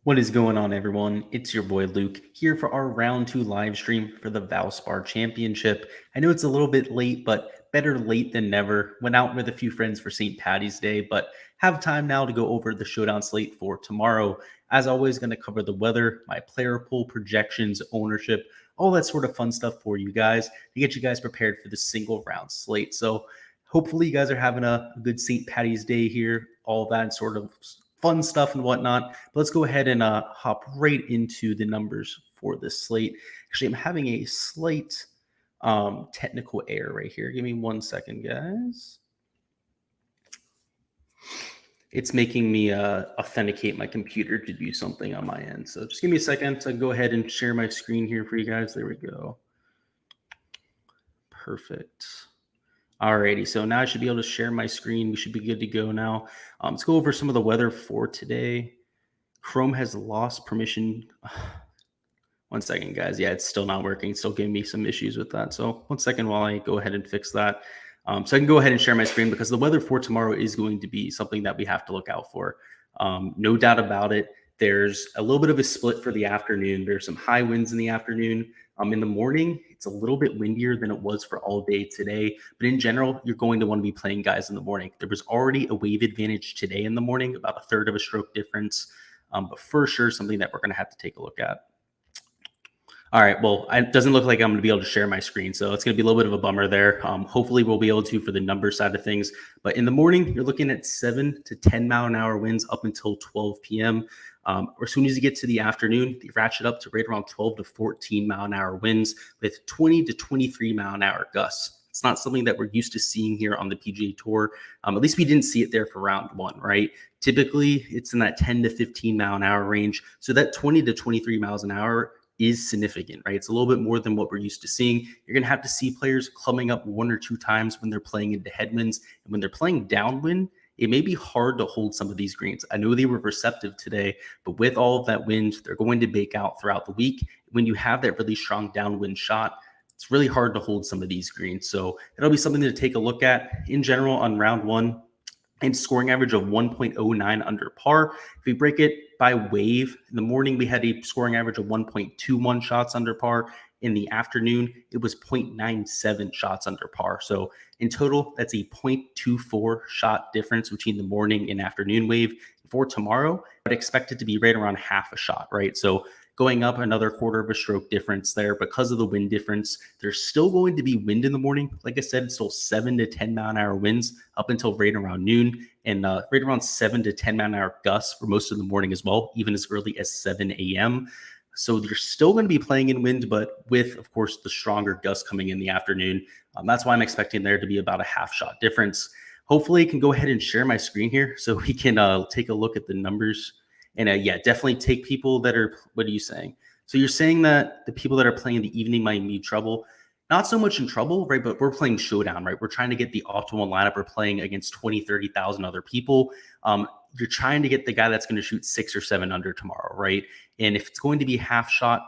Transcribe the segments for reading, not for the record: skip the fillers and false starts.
What is going on, everyone? It's your boy Luke here for our round 2 live stream for the Valspar Championship. I know it's a little bit late, but better late than never. Went out with a few friends for St. Patty's Day, but have time now to go over the Showdown slate for tomorrow. As always, going to cover the weather, my player pool projections, ownership, all that sort of fun stuff for you guys to get you guys prepared for the single round slate. So hopefully you guys are having a good St. Patty's Day here, all that sort of fun stuff and whatnot. But let's go ahead and hop right into the numbers for this slate. Actually, I'm having a slight technical error right here. Give me 1 second, guys. It's making me authenticate my computer to do something on my end. So just give me a second to go ahead and share my screen here for you guys. There we go. Perfect. Alrighty, so now I should be able to share my screen. We should be good to go now. Let's go over some of the weather for today. Chrome has lost permission. 1 second, guys. Yeah, it's still not working. It's still giving me some issues with that. So 1 second while I go ahead and fix that. So I can go ahead and share my screen because the weather for tomorrow is going to be something that we have to look out for. No doubt about it. There's a little bit of a split for the afternoon. There's some high winds in the afternoon. In the morning, it's a little bit windier than it was for all day today. But in general, you're going to want to be playing guys in the morning. There was already a wave advantage today in the morning, about a third of a stroke difference. But for sure, something that we're going to have to take a look at. All right, well, it doesn't look like I'm going to be able to share my screen, so it's going to be a little bit of a bummer there. Hopefully, we'll be able to for the number side of things. But in the morning, you're looking at 7 to 10 mile an hour winds up until 12 p.m. Or as soon as you get to the afternoon, you ratchet up to right around 12 to 14 mile an hour winds with 20 to 23 mile an hour gusts. It's not something that we're used to seeing here on the PGA Tour. At least we didn't see it there for round 1, right? Typically, it's in that 10 to 15 mile an hour range. So that 20 to 23 miles an hour is significant, right? It's a little bit more than what we're used to seeing. You're going to have to see players clubbing up 1 or 2 times when they're playing into headwinds. And when they're playing downwind, it may be hard to hold some of these greens. I know they were receptive today, but with all of that wind, they're going to bake out throughout the week. When you have that really strong downwind shot, it's really hard to hold some of these greens. So that'll be something to take a look at. In general, on round 1, and scoring average of 1.09 under par. If we break it by wave, in the morning we had a scoring average of 1.21 shots under par. In the afternoon, it was 0.97 shots under par. So in total, that's a 0.24 shot difference between the morning and afternoon wave. For tomorrow, I'd expect it to be right around half a shot, right? So going up another quarter of a stroke difference there because of the wind difference. There's still going to be wind in the morning. Like I said, it's still 7 to 10 mile an hour winds up until right around noon, and right around 7 to 10 mile an hour gusts for most of the morning as well, even as early as 7 a.m. So you're still going to be playing in wind, but with, of course, the stronger gusts coming in the afternoon. That's why I'm expecting there to be about a half shot difference. Hopefully I can go ahead and share my screen here so we can take a look at the numbers. And yeah, definitely take people that are, what are you saying? So you're saying that the people that are playing in the evening might be trouble. Not so much in trouble, right? But we're playing Showdown, right? We're trying to get the optimal lineup. We're playing against 20, 30,000 other people. You're trying to get the guy that's going to shoot 6 or 7 under tomorrow, right? And if it's going to be half shot,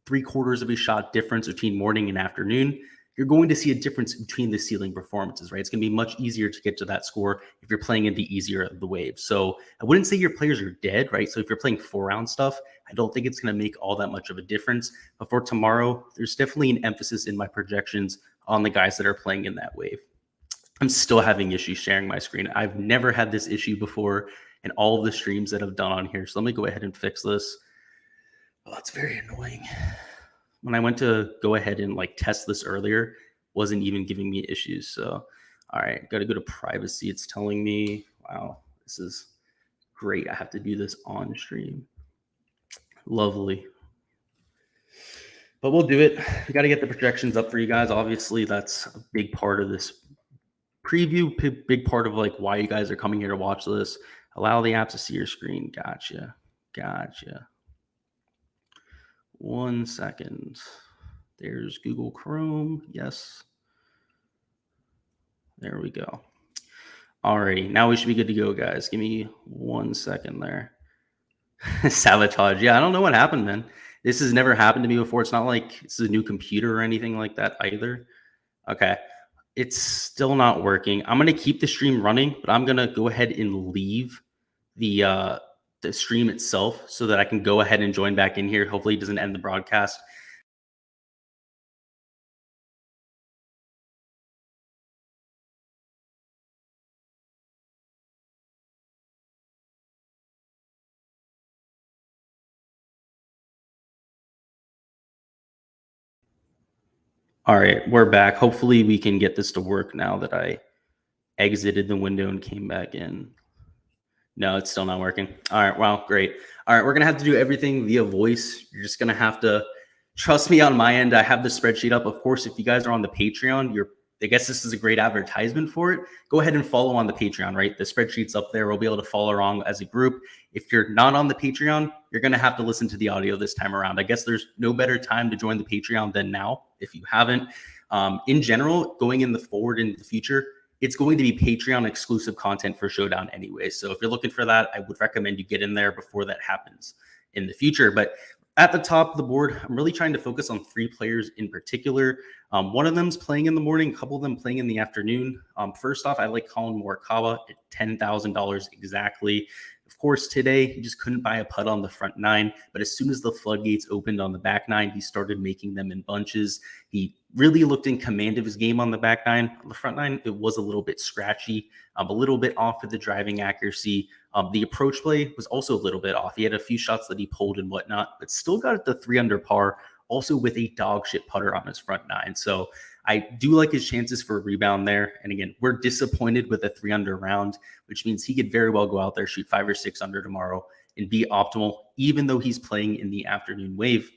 3/4 of a shot difference between morning and afternoon, you're going to see a difference between the ceiling performances, right? It's going to be much easier to get to that score if you're playing in the easier of the waves. So I wouldn't say your players are dead, right? So if you're playing 4-round stuff, I don't think it's going to make all that much of a difference. But for tomorrow, there's definitely an emphasis in my projections on the guys that are playing in that wave. I'm still having issues sharing my screen. I've never had this issue before in all of the streams that I've done on here. So let me go ahead and fix this. Oh, that's very annoying. When I went to go ahead and test this earlier, wasn't even giving me issues. So, all right, got to go to privacy. It's telling me, wow, this is great. I have to do this on stream. Lovely. But we'll do it. We got to get the projections up for you guys. Obviously, that's a big part of this preview, big part of why you guys are coming here to watch this. Allow the app to see your screen. Gotcha. 1 second. There's Google Chrome. Yes. There we go. Alrighty. Now we should be good to go, guys. Give me 1 second there. Sabotage. Yeah, I don't know what happened, man. This has never happened to me before. It's not like this is a new computer or anything like that either. Okay. It's still not working. I'm going to keep the stream running, but I'm going to go ahead and leave the the stream itself so that I can go ahead and join back in here. Hopefully it doesn't end the broadcast. All right, we're back. Hopefully we can get this to work now that I exited the window and came back in. No, it's still not working. All right, well, great. All right, we're going to have to do everything via voice. You're just going to have to trust me on my end. I have the spreadsheet up. Of course, if you guys are on the Patreon, I guess this is a great advertisement for it. Go ahead and follow on the Patreon, right? The spreadsheet's up there. We'll be able to follow along as a group. If you're not on the Patreon, you're going to have to listen to the audio this time around. I guess there's no better time to join the Patreon than now if you haven't. In general, going in the forward into the future, it's going to be Patreon exclusive content for Showdown anyway. So if you're looking for that, I would recommend you get in there before that happens in the future. But at the top of the board, I'm really trying to focus on 3 players in particular. One of them's playing in the morning, a couple of them playing in the afternoon. First off, I like Colin Morikawa at $10,000 exactly. Of course, today he just couldn't buy a putt on the front 9, but as soon as the floodgates opened on the back 9, he started making them in bunches. He really looked in command of his game on the back 9. On the front 9, it was a little bit scratchy, a little bit off with the driving accuracy. The approach play was also a little bit off. He had a few shots that he pulled and whatnot, but still got it to 3 under par, also with a dog shit putter on his front 9. So I do like his chances for a rebound there. And again, we're disappointed with a 3 under round, which means he could very well go out there, shoot 5 or 6 under tomorrow and be optimal, even though he's playing in the afternoon wave.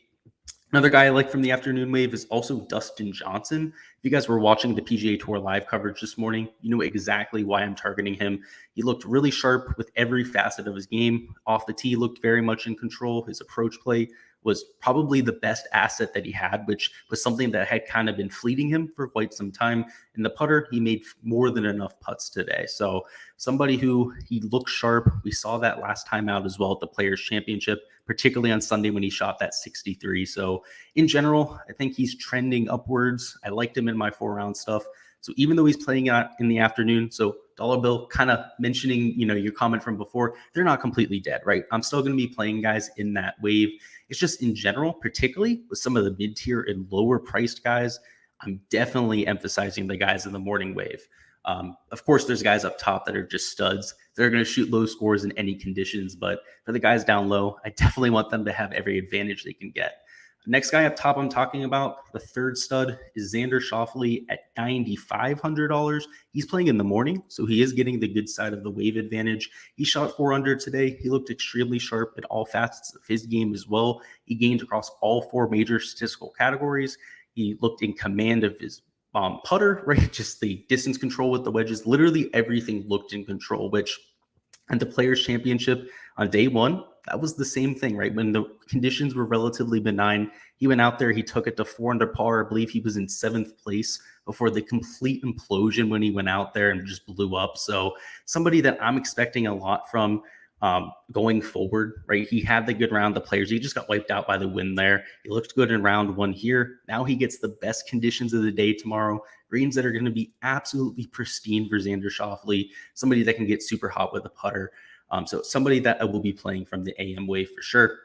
Another guy I like from the afternoon wave is also Dustin Johnson. If you guys were watching the PGA Tour live coverage this morning, you know exactly why I'm targeting him. He looked really sharp with every facet of his game. Off the tee, looked very much in control. His approach play was probably the best asset that he had, which was something that had kind of been fleeting him for quite some time. In the putter, he made more than enough putts today. So somebody who he looked sharp. We saw that last time out as well at the Players Championship, particularly on Sunday when he shot that 63. So in general, I think he's trending upwards. I liked him in my 4-round stuff. So even though he's playing out in the afternoon, so Dollar Bill kind of mentioning, your comment from before, they're not completely dead, right? I'm still going to be playing guys in that wave. It's just in general, particularly with some of the mid-tier and lower priced guys, I'm definitely emphasizing the guys in the morning wave. Of course, there's guys up top that are just studs. They're going to shoot low scores in any conditions, but for the guys down low, I definitely want them to have every advantage they can get. Next guy up top I'm talking about, the third stud, is Xander Shaw at $9,500. He's playing in the morning, so he is getting the good side of the wave advantage. He shot 4 under today. He looked extremely sharp at all facets of his game as well. He gained across all 4 major statistical categories. He looked in command of his putter, right? Just the distance control with the wedges. Literally everything looked in control, which at the Players Championship on day 1, that was the same thing, right? When the conditions were relatively benign, he went out there, he took it to 4 under par. I believe he was in 7th place before the complete implosion when he went out there and just blew up. So somebody that I'm expecting a lot from going forward, right? He had the good round, the Players. He just got wiped out by the wind there. He looked good in round 1 here. Now he gets the best conditions of the day tomorrow. Greens that are going to be absolutely pristine for Xander Shaw, somebody that can get super hot with a putter. So somebody that I will be playing from the AM wave for sure.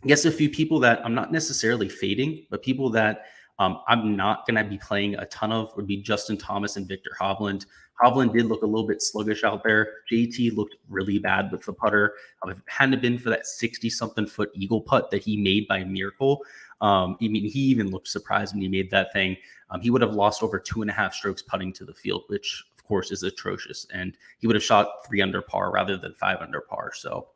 I guess a few people that I'm not necessarily fading, but people that I'm not going to be playing a ton of would be Justin Thomas and Victor Hobland. Hobland did look a little bit sluggish out there. JT looked really bad with the putter. If it hadn't been for that 60-something foot eagle putt that he made by miracle, he even looked surprised when he made that thing. He would have lost over 2.5 strokes putting to the field, which of course is atrocious. And he would have shot 3 under par rather than 5 under par. So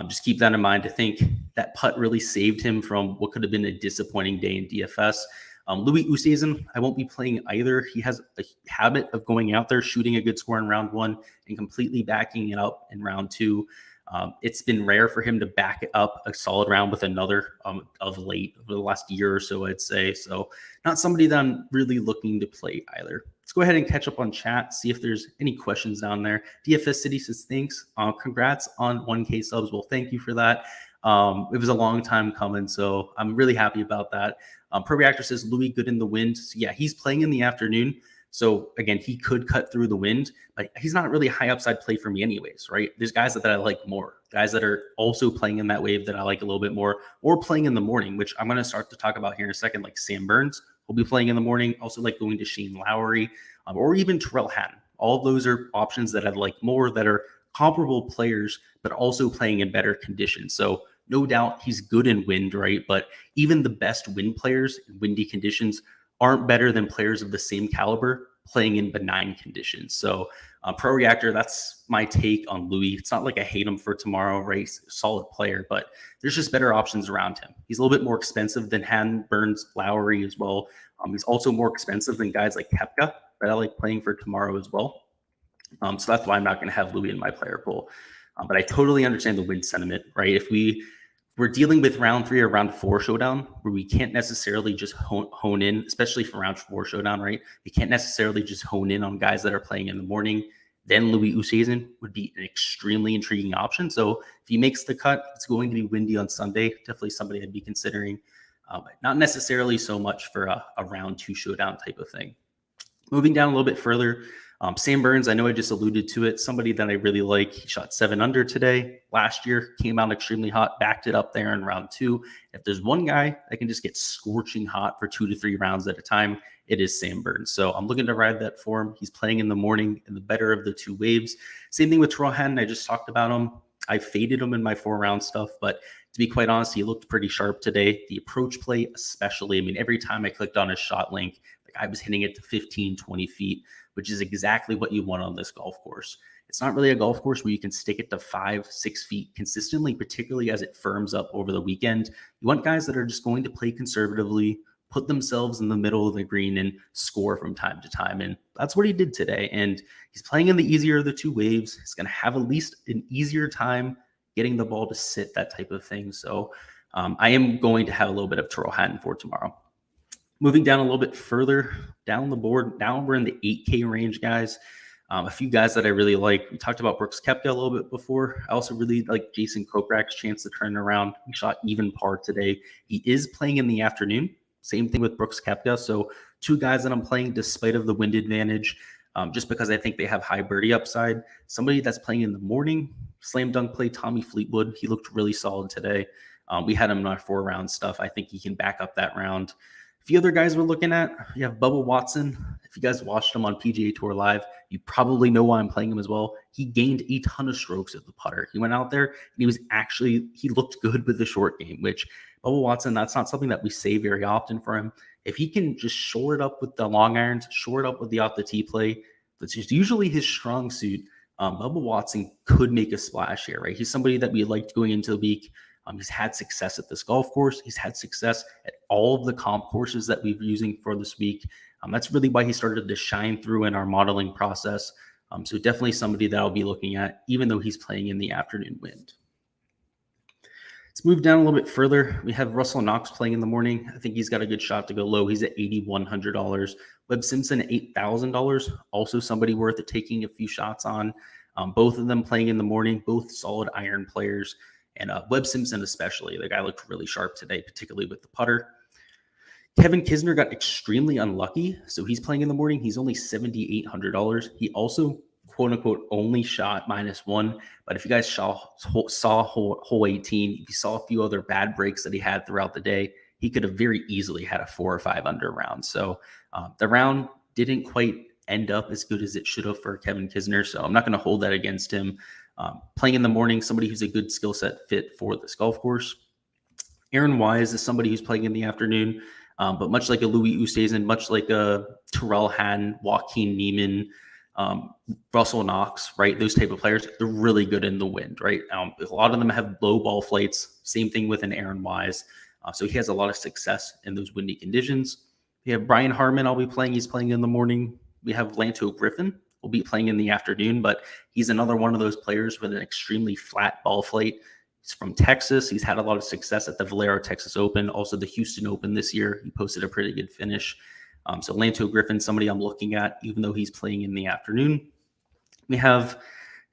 just keep that in mind. I think that putt really saved him from what could have been a disappointing day in DFS. Louis Oosthuizen, I won't be playing either. He has a habit of going out there, shooting a good score in round 1 and completely backing it up in round 2. It's been rare for him to back up a solid round with another of late over the last year or so, I'd say. So not somebody that I'm really looking to play either. Let's go ahead and catch up on chat, see if there's any questions down there. DFS City says, thanks. Congrats on 1K subs. Well, thank you for that. It was a long time coming, so I'm really happy about that. Pro Reactor says, Louis good in the wind. So yeah, he's playing in the afternoon. So again, he could cut through the wind, but he's not really a high upside play for me anyways, right? There's guys that I like more, guys that are also playing in that wave that I like a little bit more, or playing in the morning, which I'm going to start to talk about here in a second, like Sam Burns will be playing in the morning. Also like going to Shane Lowry, or even Terrell Hatton. All of those are options that I like more, that are comparable players, but also playing in better conditions. So no doubt he's good in wind, right? But even the best wind players in windy conditions aren't better than players of the same caliber playing in benign conditions. So Pro Reactor, that's my take on Louis. It's not like I hate him for tomorrow, right? He's a solid player, but there's just better options around him. He's a little bit more expensive than Han, Burns, Lowry as well. He's also more expensive than guys like Koepka that I like playing for tomorrow as well. So that's why I'm not going to have Louis in my player pool. But I totally understand the win sentiment, right? If we're dealing with round 3 or round 4 showdown, where we can't necessarily just hone in, especially for round 4 showdown, right? We can't necessarily just hone in on guys that are playing in the morning. Then Louis Oosthuizen would be an extremely intriguing option. So if he makes the cut, it's going to be windy on Sunday. Definitely somebody I'd be considering. But not necessarily so much for a round 2 showdown type of thing. Moving down a little bit further, Sam Burns, I know I just alluded to it, somebody that I really like. He shot 7 under today. Last year, came out extremely hot, backed it up there in round 2. If there's one guy that can just get scorching hot for 2 to 3 rounds at a time, it is Sam Burns. So I'm looking to ride that form. He's playing in the morning in the better of the 2 waves. Same thing with Terrell Hatton. I just talked about him. I faded him in my 4-round stuff, but to be quite honest, he looked pretty sharp today. The approach play especially. I mean, every time I clicked on his shot link, I was hitting it to 15, 20 feet, which is exactly what you want on this golf course. It's not really a golf course where you can stick it to 5, 6 feet consistently, particularly as it firms up over the weekend. You want guys that are just going to play conservatively, put themselves in the middle of the green and score from time to time. And that's what he did today. And he's playing in the easier of the 2 waves. He's going to have at least an easier time getting the ball to sit, that type of thing. So I am going to have a little bit of Terrell Hatton for tomorrow. Moving down a little bit further down the board, now we're in the 8K range, guys. A few guys that I really like. We talked about Brooks Koepka a little bit before. I also really like Jason Koprak's chance to turn around. He shot even par today. He is playing in the afternoon. Same thing with Brooks Koepka. So 2 guys that I'm playing despite of the wind advantage, just because I think they have high birdie upside. Somebody that's playing in the morning, slam dunk play, Tommy Fleetwood. He looked really solid today. We had him in our 4-round stuff. I think he can back up that round. A few other guys we're looking at, you have Bubba Watson. If you guys watched him on PGA Tour Live, you probably know why I'm playing him as well. He gained a ton of strokes at the putter. He went out there and he looked good with the short game, which Bubba Watson, that's not something that we say very often for him. If he can just shore it up with the long irons, shore it up with the off the tee play, that's just usually his strong suit. Bubba Watson could make a splash here, right? He's somebody that we liked going into the week. He's had success at this golf course. He's had success at all of the comp courses that we've using for this week. That's really why he started to shine through in our modeling process. So definitely somebody that I'll be looking at, even though he's playing in the afternoon wind. Let's move down a little bit further. We have Russell Knox playing in the morning. I think he's got a good shot to go low. He's at $8,100. Webb Simpson at $8,000. Also somebody worth it taking a few shots on. Both of them playing in the morning, both solid iron players. And Webb Simpson especially, the guy looked really sharp today, particularly with the putter. Kevin Kisner got extremely unlucky, so he's playing in the morning. He's only $7,800. He also, quote-unquote, only shot -1. But if you guys saw hole 18, if you saw a few other bad breaks that he had throughout the day, he could have very easily had a 4 or 5 under round. So the round didn't quite end up as good as it should have for Kevin Kisner, so I'm not going to hold that against him. Playing in the morning, somebody who's a good skill set fit for this golf course. Aaron Wise is somebody who's playing in the afternoon, but much like a Louis Oosthuizen, much like a Terrell Hatton, Joaquin Niemann, Russell Knox, right? Those type of players, they're really good in the wind, right? A lot of them have low ball flights. Same thing with an Aaron Wise. So he has a lot of success in those windy conditions. We have Brian Harman. I'll be playing. He's playing in the morning. We have Lanto Griffin. Will be playing in the afternoon, but he's another one of those players with an extremely flat ball flight. He's from Texas. He's had a lot of success at the Valero Texas Open, also the Houston Open this year. He posted a pretty good finish. So Lanto Griffin, somebody I'm looking at, even though he's playing in the afternoon. We have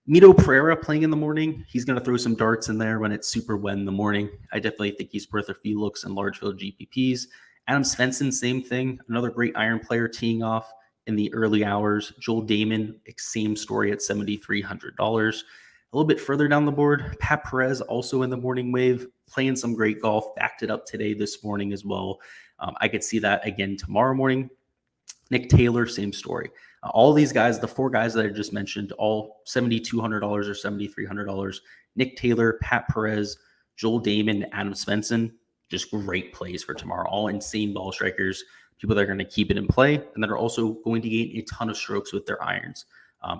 Mito Pereira playing in the morning. He's going to throw some darts in there when it's super wet in the morning. I definitely think he's worth a few looks in large field GPPs. Adam Svenson, same thing. Another great iron player teeing off. in the early hours. Joel Damon, same story at $7,300. A little bit further down the board, Pat Perez also in the morning wave, playing some great golf, backed it up today, this morning as well. I could see that again tomorrow morning. Nick Taylor, same story. All these guys, the four guys that I just mentioned, all $7,200 or $7,300. Nick Taylor, Pat Perez, Joel Damon, Adam Svenson, just great plays for tomorrow. All insane ball strikers, people that are going to keep it in play, and that are also going to gain a ton of strokes with their irons.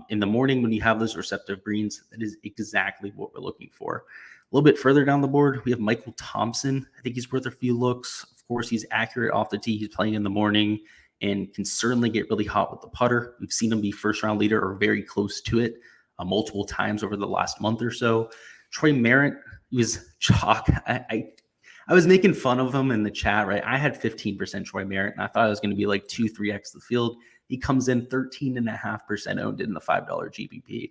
In the morning, when you have those receptive greens, that is exactly what we're looking for. A little bit further down the board, we have Michael Thompson. I think he's worth a few looks. Of course, he's accurate off the tee. He's playing in the morning and can certainly get really hot with the putter. We've seen him be first-round leader or very close to it multiple times over the last month or so. Troy Merritt, he was chalk. I was making fun of him in the chat, right? I had 15% Troy Merritt, and I thought it was going to be like 2-3x the field. He comes in 13.5% owned in the $5 GPP.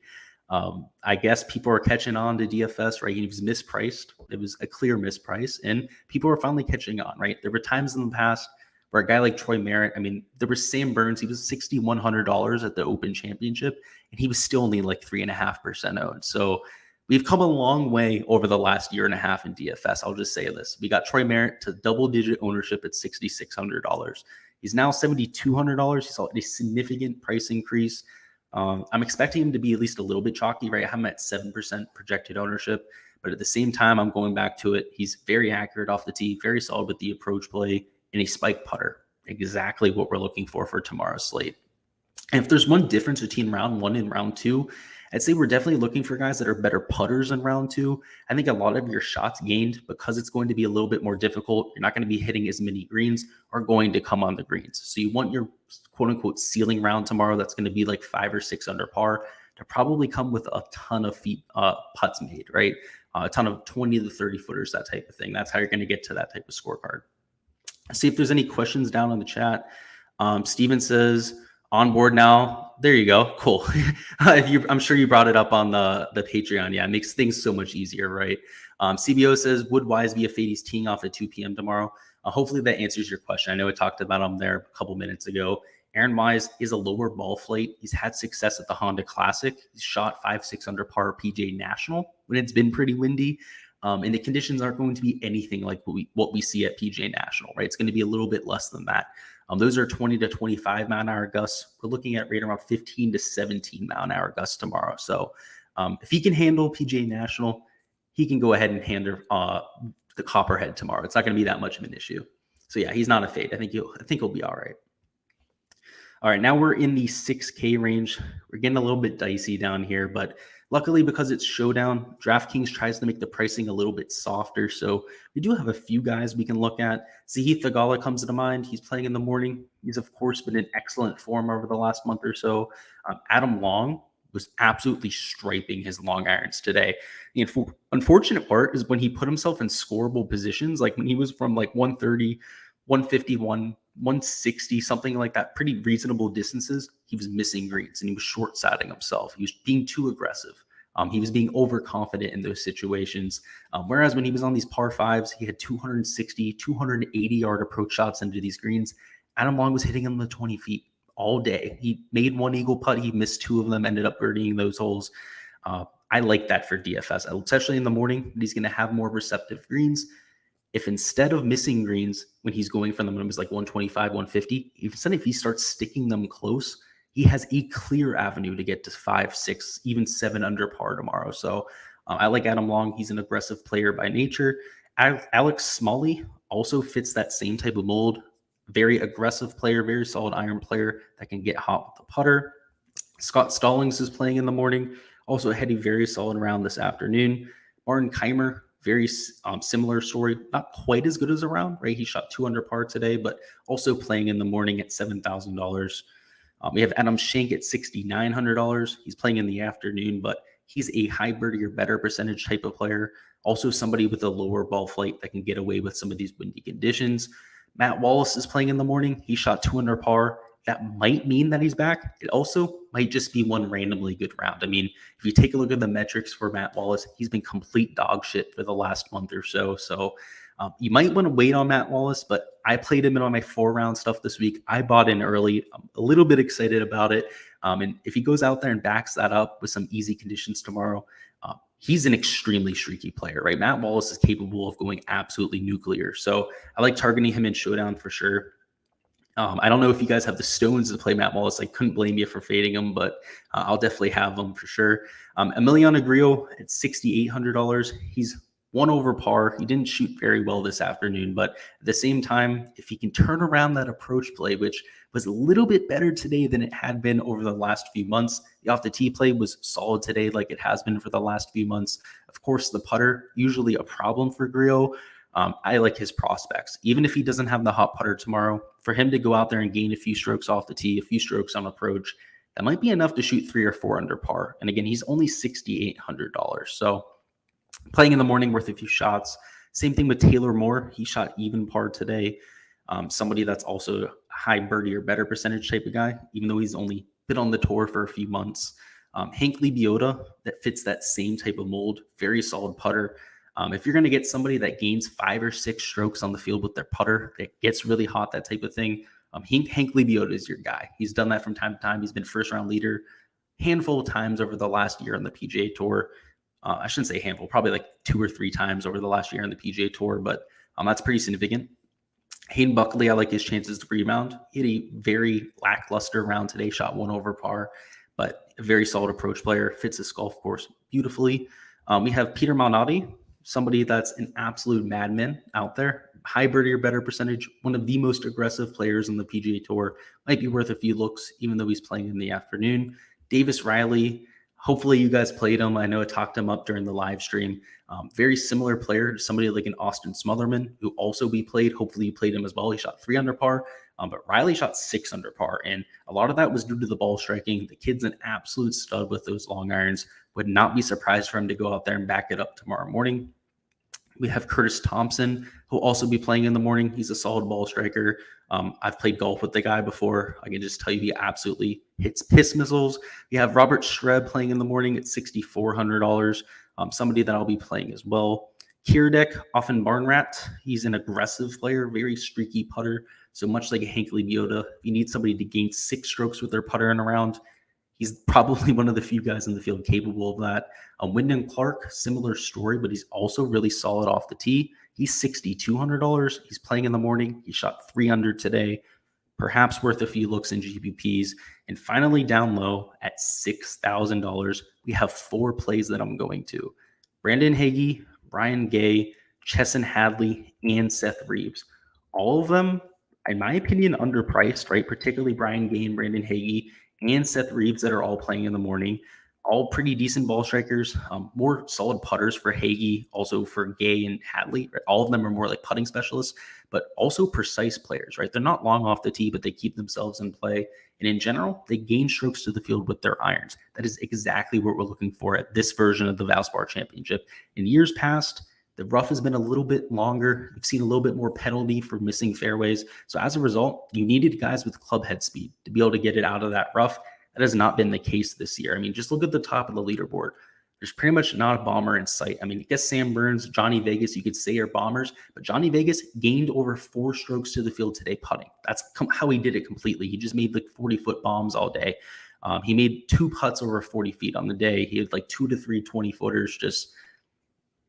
I guess people are catching on to DFS, right? He was mispriced. It was a clear misprice, and people are finally catching on, right? There were times in the past where a guy like Troy Merritt, I mean, there was Sam Burns. He was $6,100 at the Open Championship, and he was still only like 3.5% owned. So we've come a long way over the last year and a half in DFS. I'll just say this. We got Troy Merritt to double-digit ownership at $6,600. He's now $7,200. He saw a significant price increase. I'm expecting him to be at least a little bit chalky, right? I have him at 7% projected ownership. But at the same time, I'm going back to it. He's very accurate off the tee, very solid with the approach play, and a spike putter. Exactly what we're looking for tomorrow's slate. And if there's one difference between round one and round two, I'd say we're definitely looking for guys that are better putters in round two. I think a lot of your shots gained, because it's going to be a little bit more difficult, you're not going to be hitting as many greens, are going to come on the greens. So you want your quote-unquote ceiling round tomorrow that's going to be like 5 or 6 under par to probably come with a ton of putts made, right? A ton of 20 to 30 footers, that type of thing. That's how you're going to get to that type of scorecard. See if there's any questions down in the chat. Steven says, on board now. There you go. Cool. I'm sure you brought it up on the Patreon. Yeah, it makes things so much easier, right? CBO says, would Wise be a fade? He's teeing off at 2 p.m. tomorrow. Hopefully that answers your question. I know I talked about him there a couple minutes ago. Aaron Wise is a lower ball flight. He's had success at the Honda Classic. He's shot 5-6 under par PGA National when it's been pretty windy. And the conditions aren't going to be anything like what we see at PGA National, right? It's going to be a little bit less than that. Those are 20 to 25 mile-an-hour gusts. We're looking at right around 15 to 17 mile-an-hour gusts tomorrow. So if he can handle PGA National, he can go ahead and handle the Copperhead tomorrow. It's not going to be that much of an issue. So yeah, he's not a fade. I think he'll be all right. All right, now we're in the 6K range. We're getting a little bit dicey down here, but luckily, because it's Showdown, Draftkings tries to make the pricing a little bit softer. So we do have a few guys we can look at. Sahith Theegala comes to mind. He's playing in the morning. He's, of course, been in excellent form over the last month or so. Adam Long was absolutely striping his long irons today. The unfortunate part is when he put himself in scoreable positions, like when he was from like 130, 151, 160, something like that, pretty reasonable distances, he was missing greens and he was short-siding himself. He was being too aggressive. He was being overconfident in those situations. Whereas when he was on these par fives, he had 260, 280-yard approach shots into these greens. Adam Long was hitting them the 20 feet all day. He made one eagle putt. He missed 2 of them, ended up birdieing those holes. I like that for DFS, especially in the morning. He's going to have more receptive greens. If instead of missing greens when he's going for them when it was like 125, 150, instead if he starts sticking them close, he has a clear avenue to get to 5, 6, even 7 under par tomorrow. So I like Adam Long. He's an aggressive player by nature. Alex Smalley also fits that same type of mold. Very aggressive player, very solid iron player that can get hot with the putter. Scott Stallings is playing in the morning. Also had a very solid round this afternoon. Martin Keimer, very similar story, not quite as good as a round, right? He shot 2 under par today, but also playing in the morning at $7,000. We have Adam Schenk at $6,900. He's playing in the afternoon, but he's a high birdie or better percentage type of player. Also somebody with a lower ball flight that can get away with some of these windy conditions. Matt Wallace is playing in the morning. He shot 2 under par. That might mean that he's back. It also might just be one randomly good round. I mean, if you take a look at the metrics for Matt Wallace, he's been complete dog shit for the last month or so. So You might want to wait on Matt Wallace, but I played him in on my 4-round stuff this week. I bought in early. I'm a little bit excited about it. And if he goes out there and backs that up with some easy conditions tomorrow, he's an extremely streaky player, right? Matt Wallace is capable of going absolutely nuclear. So I like targeting him in Showdown for sure. I don't know if you guys have the stones to play Matt Wallace. I couldn't blame you for fading him, but I'll definitely have him for sure. Emiliano Grillo at $6,800. He's 1 over par. He didn't shoot very well this afternoon, but at the same time, if he can turn around that approach play, which was a little bit better today than it had been over the last few months. The off the tee play was solid today, like it has been for the last few months. Of course, the putter, usually a problem for Grillo. I like his prospects. Even if he doesn't have the hot putter tomorrow, for him to go out there and gain a few strokes off the tee, a few strokes on approach, that might be enough to shoot 3 or 4 under par. And again, he's only $6,800. So playing in the morning, worth a few shots. Same thing with Taylor Moore. He shot even par today. Somebody that's also a high birdie or better percentage type of guy, even though he's only been on the tour for a few months. Hank Libiota, that fits that same type of mold. Very solid putter. If you're going to get somebody that gains 5 or 6 strokes on the field with their putter, that gets really hot, that type of thing, Hank Libiota is your guy. He's done that from time to time. He's been first-round leader handful of times over the last year on the PGA Tour. I shouldn't say handful, probably like 2 or 3 times over the last year on the PGA Tour, but that's pretty significant. Hayden Buckley, I like his chances to rebound. He had a very lackluster round today, shot 1 over par, but a very solid approach player, fits this golf course beautifully. We have Peter Malnati, somebody that's an absolute madman out there. High birdie or better percentage, one of the most aggressive players on the PGA Tour. Might be worth a few looks, even though he's playing in the afternoon. Davis Riley, hopefully you guys played him. I know I talked him up during the live stream. Very similar player to somebody like an Austin Smotherman, who also be played. Hopefully you played him as well. He shot 3 under par, but Riley shot 6 under par. And a lot of that was due to the ball striking. The kid's an absolute stud with those long irons. Would not be surprised for him to go out there and back it up tomorrow morning. We have Curtis Thompson, who will also be playing in the morning. He's a solid ball striker. I've played golf with the guy before. I can just tell you he absolutely hits piss missiles. We have Robert Schreb playing in the morning at $6,400. Somebody that I'll be playing as well. Kiradek, often barn rat. He's an aggressive player, very streaky putter. So much like a Hank Libiota, if you need somebody to gain 6 strokes with their putter in a round, he's probably one of the few guys in the field capable of that. Wyndham Clark, similar story, but he's also really solid off the tee. He's $6,200. He's playing in the morning. He shot 3 under today. Perhaps worth a few looks in GPPs. And finally, down low at $6,000, we have 4 plays that I'm going to. Brandon Hagee, Brian Gay, Chesson Hadley, and Seth Reeves. All of them, in my opinion, underpriced, right? Particularly Brian Gay and Brandon Hagee and Seth Reeves that are all playing in the morning. All pretty decent ball strikers, more solid putters for Hagee, also for Gay and Hadley. Right? All of them are more like putting specialists, but also precise players, right? They're not long off the tee, but they keep themselves in play. And in general, they gain strokes to the field with their irons. That is exactly what we're looking for at this version of the Valspar Championship. In years past, the rough has been a little bit longer. You've seen a little bit more penalty for missing fairways. So as a result, you needed guys with club head speed to be able to get it out of that rough. That has not been the case this year. I mean, just look at the top of the leaderboard. There's pretty much not a bomber in sight. I mean, I guess Sam Burns, Johnny Vegas, you could say are bombers, but Johnny Vegas gained over 4 strokes to the field today putting. That's how he did it completely. He just made like 40-foot bombs all day. He made 2 putts over 40 feet on the day. He had like 2 to 3 20-footers.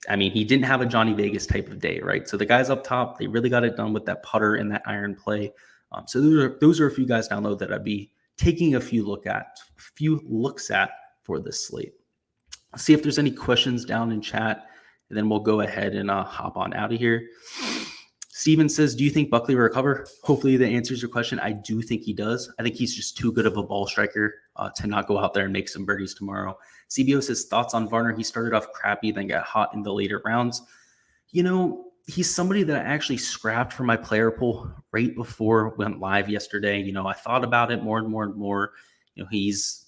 He didn't have a Johnny Vegas type of day, right? So the guys up top, they really got it done with that putter and that iron play. So those are a few guys down low that I'd be taking a few looks at for this slate. Let's see if there's any questions down in chat, and then we'll go ahead and hop on out of here. Steven says, do you think Buckley will recover? Hopefully that answers your question. I do think he does. I think he's just too good of a ball striker to not go out there and make some birdies tomorrow. CBO says, thoughts on Varner? He started off crappy, then got hot in the later rounds. You know, he's somebody that I actually scrapped from my player pool right before we went live yesterday. You know, I thought about it more and more and more. You know, he's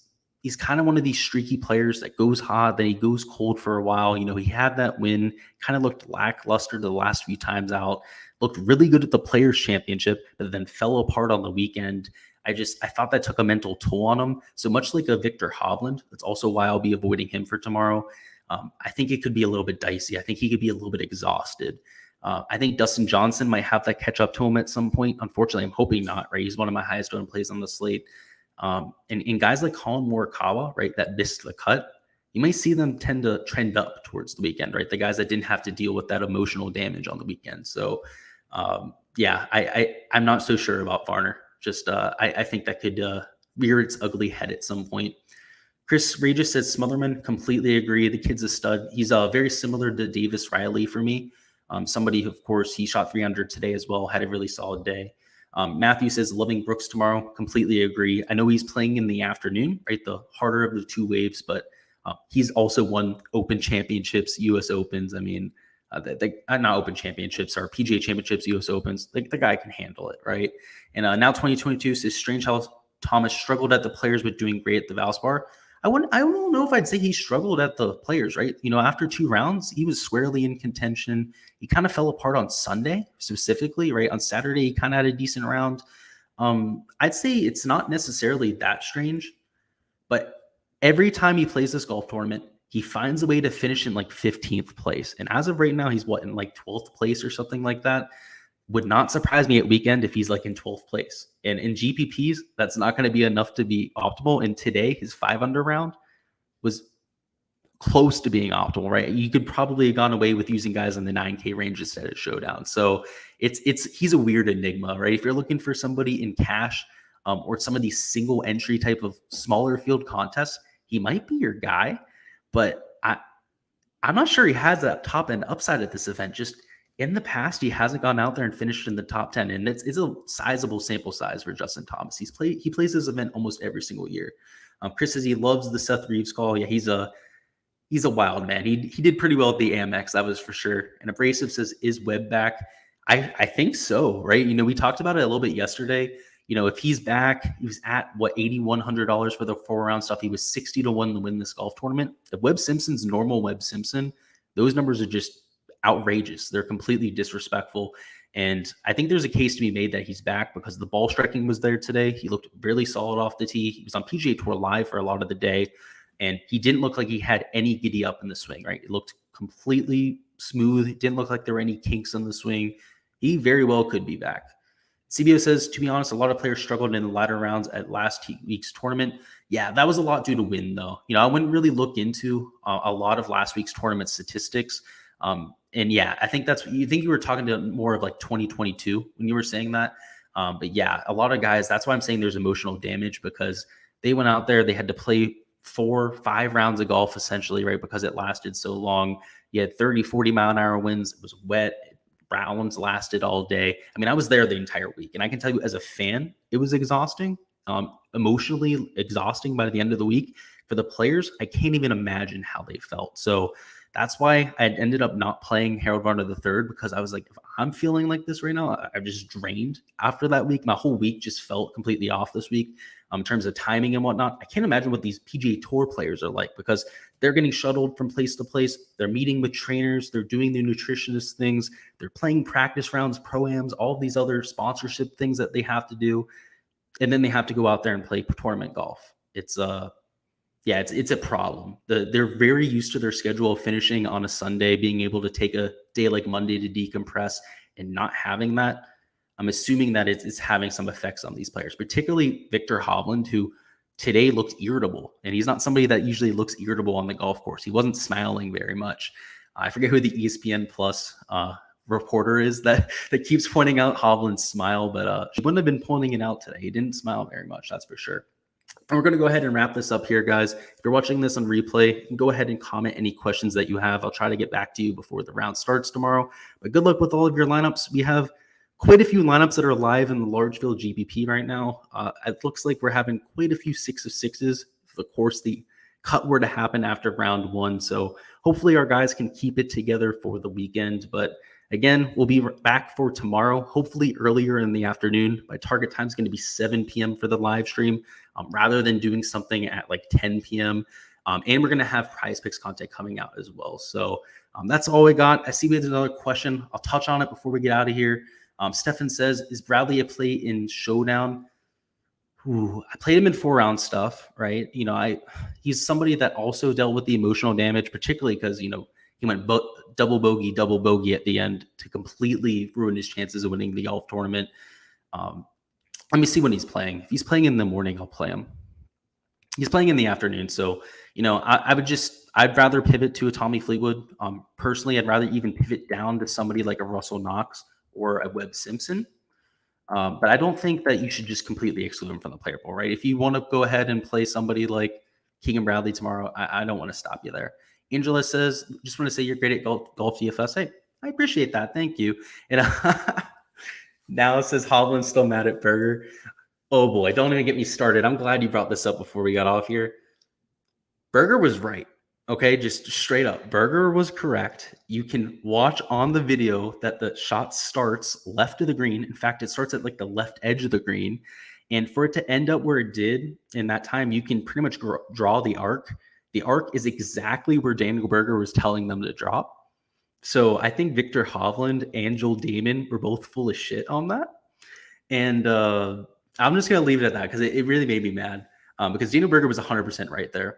kind of one of these streaky players that goes hot, then he goes cold for a while. You know, he had that win, kind of looked lackluster the last few times out, looked really good at the Players Championship, but then fell apart on the weekend. I thought that took a mental toll on him. So much like a Victor Hobland, that's also why I'll be avoiding him for tomorrow. I think it could be a little bit dicey. I think he could be a little bit exhausted. I think Dustin Johnson might have that catch up to him at some point. Unfortunately, I'm hoping not, right? He's one of my highest owned plays on the slate. And guys like Colin Morikawa, right, that missed the cut, you might see them tend to trend up towards the weekend, right? The guys that didn't have to deal with that emotional damage on the weekend. So, I'm not so sure about Varner. Just I think that could rear its ugly head at some point. Chris Regis says Smotherman, completely agree. The kid's a stud. He's very similar to Davis Riley for me. Somebody who, of course, he shot 300 today as well, had a really solid day. Matthew says loving Brooks tomorrow, completely agree. I know he's playing in the afternoon, right? The harder of the two waves, but he's also won Open Championships, U.S. Opens. I mean, not Open Championships, or PGA Championships, U.S. Opens. The guy can handle it, right? And now 2022 says strange how Thomas struggled at the Players, but doing great at the Valspar. I don't know if I'd say he struggled at the Players, right? After 2 rounds, he was squarely in contention. He kind of fell apart on Sunday specifically, right? On Saturday, he kind of had a decent round. I'd say it's not necessarily that strange, but every time he plays this golf tournament, he finds a way to finish in like 15th place. And as of right now, he's in like 12th place or something like that. Would not surprise me at weekend if he's like in 12th place. And in GPPs, that's not going to be enough to be optimal. And today, his 5 under round was close to being optimal, right? You could probably have gone away with using guys in the 9K range instead of Showdown. So he's a weird enigma, right? If you're looking for somebody in cash or some of these single entry type of smaller field contests, he might be your guy. But I'm not sure he has that top end upside at this event. Just in the past, he hasn't gone out there and finished in the top 10, and it's a sizable sample size for Justin Thomas. He plays this event almost every single year. Chris says he loves the Seth Reeves call. Yeah, he's a wild man. He did pretty well at the Amex, that was for sure. And Abrasive says, is Webb back? I think so, right? We talked about it a little bit yesterday. If he's back, he was at $8,100 for the 4-round stuff. He was 60 to 1 to win this golf tournament. If Webb Simpson's normal Webb Simpson, those numbers are just outrageous. They're completely disrespectful. And I think there's a case to be made that he's back because the ball striking was there today. He looked really solid off the tee. He was on PGA Tour Live for a lot of the day, and he didn't look like he had any giddy up in the swing, right? It looked completely smooth. It didn't look like there were any kinks in the swing. He very well could be back. CBO says, to be honest, a lot of players struggled in the latter rounds at last week's tournament. Yeah, that was a lot due to wind, though. I wouldn't really look into a lot of last week's tournament statistics. And yeah, I think you were talking to more of like 2022 when you were saying that. But yeah, a lot of guys, that's why I'm saying there's emotional damage, because they went out there, they had to play 4-5 rounds of golf essentially, right? Because it lasted so long. You had 30, 40 mile an hour winds. It was wet. Rounds lasted all day. I mean, I was there the entire week, and I can tell you as a fan, it was exhausting, emotionally exhausting by the end of the week. For the players, I can't even imagine how they felt. So that's why I ended up not playing Harold Varner III, because I was like, if I'm feeling like this right now, I'm just drained after that week. My whole week just felt completely off this week in terms of timing and whatnot. I can't imagine what these PGA Tour players are like, because they're getting shuttled from place to place. They're meeting with trainers. They're doing their nutritionist things. They're playing practice rounds, pro-ams, all of these other sponsorship things that they have to do. And then they have to go out there and play tournament golf. It's a problem. They're very used to their schedule of finishing on a Sunday, being able to take a day like Monday to decompress, and not having that. I'm assuming that it's having some effects on these players, particularly Victor Hobland, who today looked irritable. And he's not somebody that usually looks irritable on the golf course. He wasn't smiling very much. I forget who the ESPN Plus reporter is that keeps pointing out Hovland's smile, but she wouldn't have been pointing it out today. He didn't smile very much, that's for sure. And we're going to go ahead and wrap this up here, guys. If you're watching this on replay, you can go ahead and comment any questions that you have. I'll try to get back to you before the round starts tomorrow. But good luck with all of your lineups. We have quite a few lineups that are live in the large field GPP right now. It looks like we're having quite a few 6 of 6s. If, of course, the cut were to happen after round 1. So hopefully our guys can keep it together for the weekend. But again, we'll be back for tomorrow, hopefully earlier in the afternoon. My target time is going to be 7 p.m. for the live stream, rather than doing something at like 10 p.m. And we're going to have prize picks content coming out as well. So that's all we got. I see we have another question. I'll touch on it before we get out of here. Stefan says, is Bradley a play in Showdown? I played him in 4-round stuff, right? He's somebody that also dealt with the emotional damage, particularly because, He went double bogey at the end to completely ruin his chances of winning the golf tournament. Let me see when he's playing. If he's playing in the morning, I'll play him. He's playing in the afternoon. So, I'd rather pivot to a Tommy Fleetwood. Personally, I'd rather even pivot down to somebody like a Russell Knox or a Webb Simpson. But I don't think that you should just completely exclude him from the player pool, right? If you want to go ahead and play somebody like Keegan Bradley tomorrow, I don't want to stop you there. Angela says, just want to say you're great at golf DFS. Hey, I appreciate that. Thank you. And now it says Hobland's still mad at Berger. Oh boy, don't even get me started. I'm glad you brought this up before we got off here. Berger was right. Okay, just straight up. Berger was correct. You can watch on the video that the shot starts left of the green. In fact, it starts at like the left edge of the green. And for it to end up where it did in that time, you can pretty much draw the arc. The arc is exactly where Daniel Berger was telling them to drop. So I think Victor Hovland and Joel Damon were both full of shit on that. And I'm just going to leave it at that because it really made me mad because Daniel Berger was 100% right there.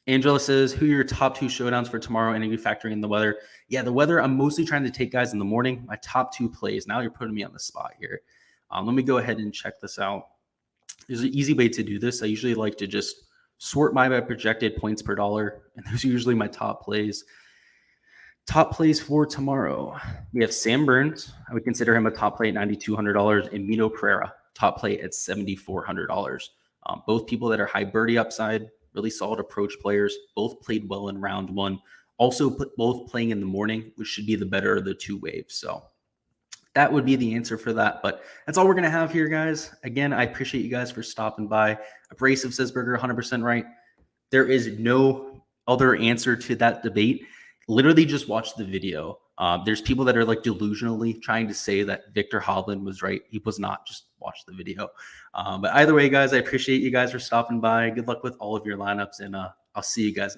Angela says, who are your top 2 showdowns for tomorrow? And are you factoring in the weather? Yeah, the weather, I'm mostly trying to take guys in the morning. My top 2 plays. Now you're putting me on the spot here. Let me go ahead and check this out. There's an easy way to do this. I usually like to just sort by projected points per dollar. And those are usually my top plays. Top plays for tomorrow. We have Sam Burns. I would consider him a top play at $9,200. And Mino Pereira, top play at $7,400. Both people that are high birdie upside. Really solid approach players. Both played well in round 1. Also both playing in the morning, which should be the better of the 2 waves. So that would be the answer for that. But that's all we're going to have here, guys. Again, I appreciate you guys for stopping by. Abrasive says Berger 100% right. There is no other answer to that debate. Literally just watch the video. There's people that are like delusionally trying to say that Victor Hovland was right. He was not. Just watch the video. But either way, guys, I appreciate you guys for stopping by. Good luck with all of your lineups, and I'll see you guys next